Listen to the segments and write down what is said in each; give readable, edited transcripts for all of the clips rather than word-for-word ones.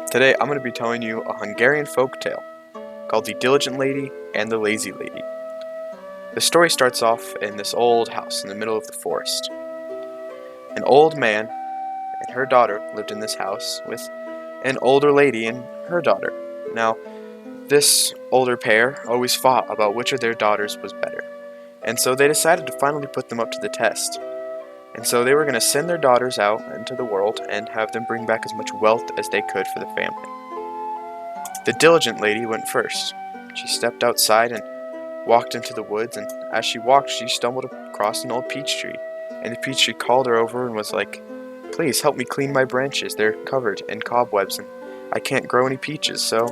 Today I'm going to be telling you a Hungarian folk tale called The Diligent Lady and the Lazy Lady. The story starts off in this old house in the middle of the forest. An old man and her daughter lived in this house with an older lady and her daughter. Now, this older pair always fought about which of their daughters was better, and so they decided to finally put them up to the test. And so they were going to send their daughters out into the world and have them bring back as much wealth as they could for the family. The diligent lady went first. She stepped outside and walked into the woods, and as she walked, she stumbled across an old peach tree. And the peach tree called her over and was like, "Please help me clean my branches. They're covered in cobwebs, and I can't grow any peaches." So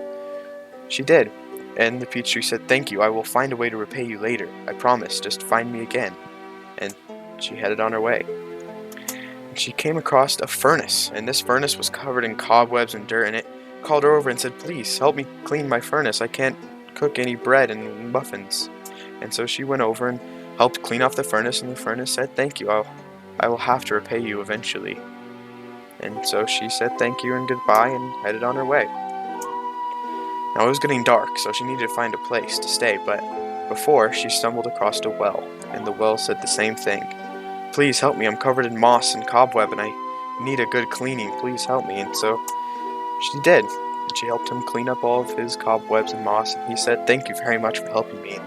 she did. And the peach tree said, "Thank you. I will find a way to repay you later. I promise. Just find me again." And she headed on her way. She came across a furnace, and this furnace was covered in cobwebs and dirt, and it called her over and said, "Please help me clean my furnace. I can't cook any bread and muffins." And so she went over and helped clean off the furnace, and the furnace said, "Thank you. I will have to repay you eventually." And so she said thank you and goodbye and headed on her way. Now it was getting dark, so she needed to find a place to stay, but before she stumbled across a well, and the well said the same thing. "Please help me. I'm covered in moss and cobweb, and I need a good cleaning. Please help me." And so she did. And she helped him clean up all of his cobwebs and moss, and he said, "Thank you very much for helping me."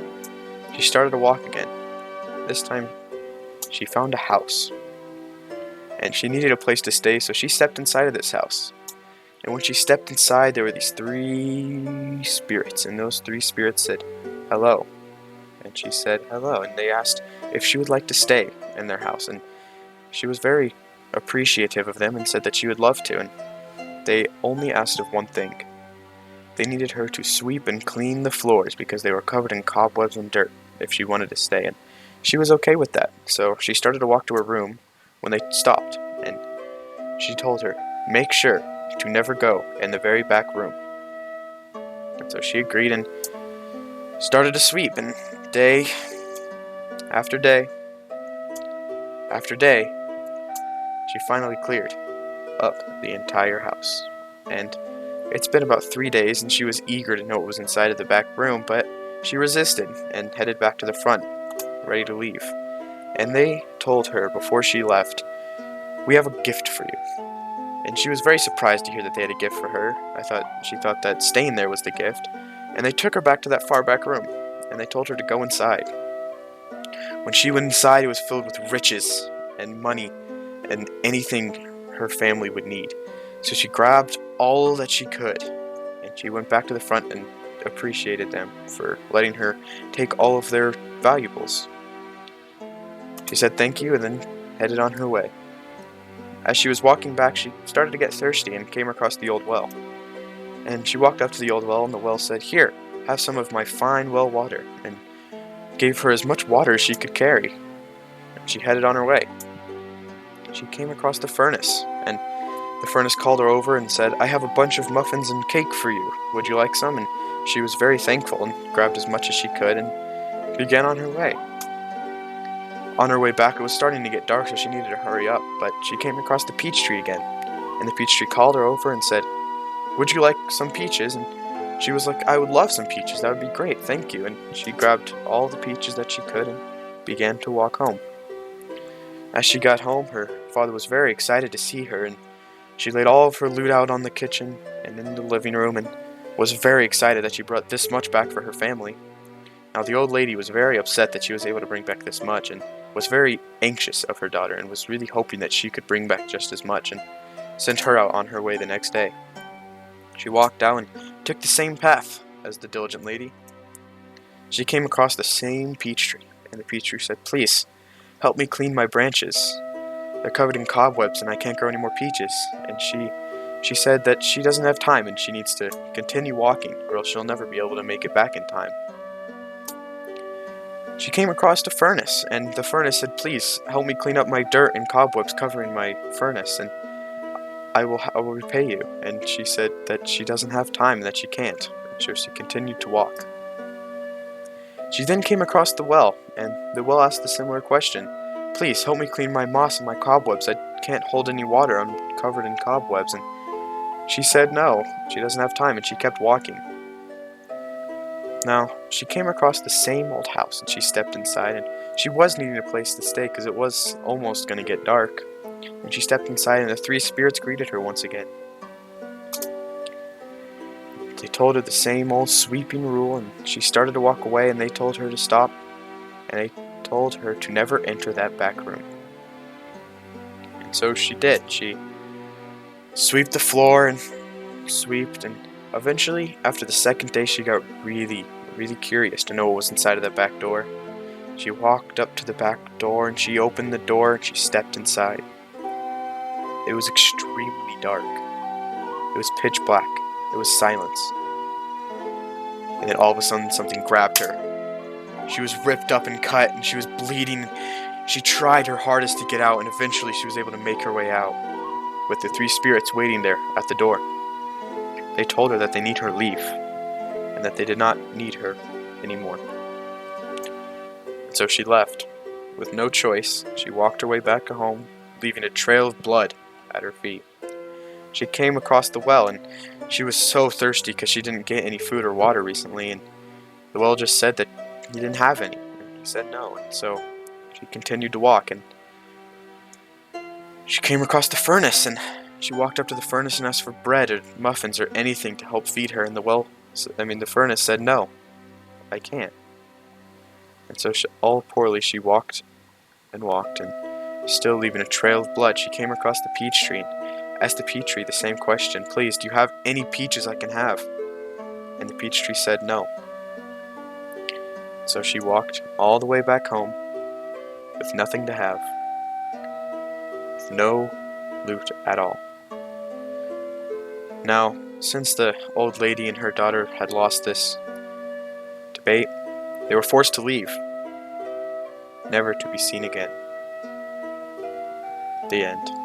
She started to walk again. This time, she found a house, and she needed a place to stay, so she stepped inside of this house. And when she stepped inside, there were these three spirits, and those three spirits said, "Hello." And she said, "Hello," and they asked if she would like to stay in their house, and she was very appreciative of them and said that she would love to, and they only asked of one thing. They needed her to sweep and clean the floors because they were covered in cobwebs and dirt if she wanted to stay, and she was okay with that. So she started to walk to her room when they stopped, and she told her, "Make sure to never go in the very back room." And so she agreed and started to sweep, and day after day after day, she finally cleared up the entire house. And it's been about 3 days, and she was eager to know what was inside of the back room, but she resisted and headed back to the front, ready to leave. And they told her before she left, "We have a gift for you." And she was very surprised to hear that they had a gift for her. She thought that staying there was the gift. And they took her back to that far back room, and they told her to go inside. When she went inside, it was filled with riches and money and anything her family would need. So she grabbed all that she could, and she went back to the front and appreciated them for letting her take all of their valuables. She said thank you and then headed on her way. As she was walking back, she started to get thirsty and came across the old well. And she walked up to the old well, and the well said, "Here, have some of my fine well water," and gave her as much water as she could carry. And she headed on her way. She came across the furnace, and the furnace called her over and said, "I have a bunch of muffins and cake for you. Would you like some?" And she was very thankful and grabbed as much as she could and began on her way. On her way back, it was starting to get dark, so she needed to hurry up, but she came across the peach tree again, and the peach tree called her over and said, "Would you like some peaches?" And she was like, "I would love some peaches. That would be great. Thank you." And she grabbed all the peaches that she could and began to walk home. As she got home, her father was very excited to see her, and she laid all of her loot out on the kitchen and in the living room and was very excited that she brought this much back for her family. Now, the old lady was very upset that she was able to bring back this much and was very anxious of her daughter and was really hoping that she could bring back just as much and sent her out on her way the next day. She walked out and took the same path as the diligent lady. She came across the same peach tree, and the peach tree said, "Please, help me clean my branches. They're covered in cobwebs and I can't grow any more peaches." And she said that she doesn't have time and she needs to continue walking or else she'll never be able to make it back in time. She came across a furnace, and the furnace said, "Please help me clean up my dirt and cobwebs covering my furnace, and I will repay you." And she said that she doesn't have time and that she can't. So she continued to walk. She then came across the well, and the well asked a similar question. "Please help me clean my moss and my cobwebs. I can't hold any water. I'm covered in cobwebs." And She said no, she doesn't have time, and she kept walking. Now, she came across the same old house, and she stepped inside, and she was needing a place to stay because it was almost going to get dark. And she stepped inside, and the three spirits greeted her once again. They told her the same old sweeping rule, and she started to walk away, and they told her to stop, and they told her to never enter that back room. And so she did. She swept the floor and swept, and eventually, after the second day, she got really curious to know what was inside of that back door. She walked up to the back door, and she opened the door, and she stepped inside. It was extremely dark. It was pitch black. It was silence. And then all of a sudden, something grabbed her. She was ripped up and cut, and she was bleeding. She tried her hardest to get out, and eventually she was able to make her way out, with the three spirits waiting there at the door. They told her that they need her leave, and that they did not need her anymore. And so she left. With no choice, she walked her way back home, leaving a trail of blood at her feet. She came across the well, and she was so thirsty because she didn't get any food or water recently, and the well just said that he didn't have any. And he said no, and so she continued to walk, and she came across the furnace, and she walked up to the furnace and asked for bread or muffins or anything to help feed her, and the furnace said no, I can't. And so all poorly she walked, and still leaving a trail of blood, she came across the peach tree and asked the peach tree the same question. Please, do you have any peaches I can have? And the peach tree said no. So she walked all the way back home with nothing to have, with no loot at all. Now, since the old lady and her daughter had lost this debate, they were forced to leave, never to be seen again. The end.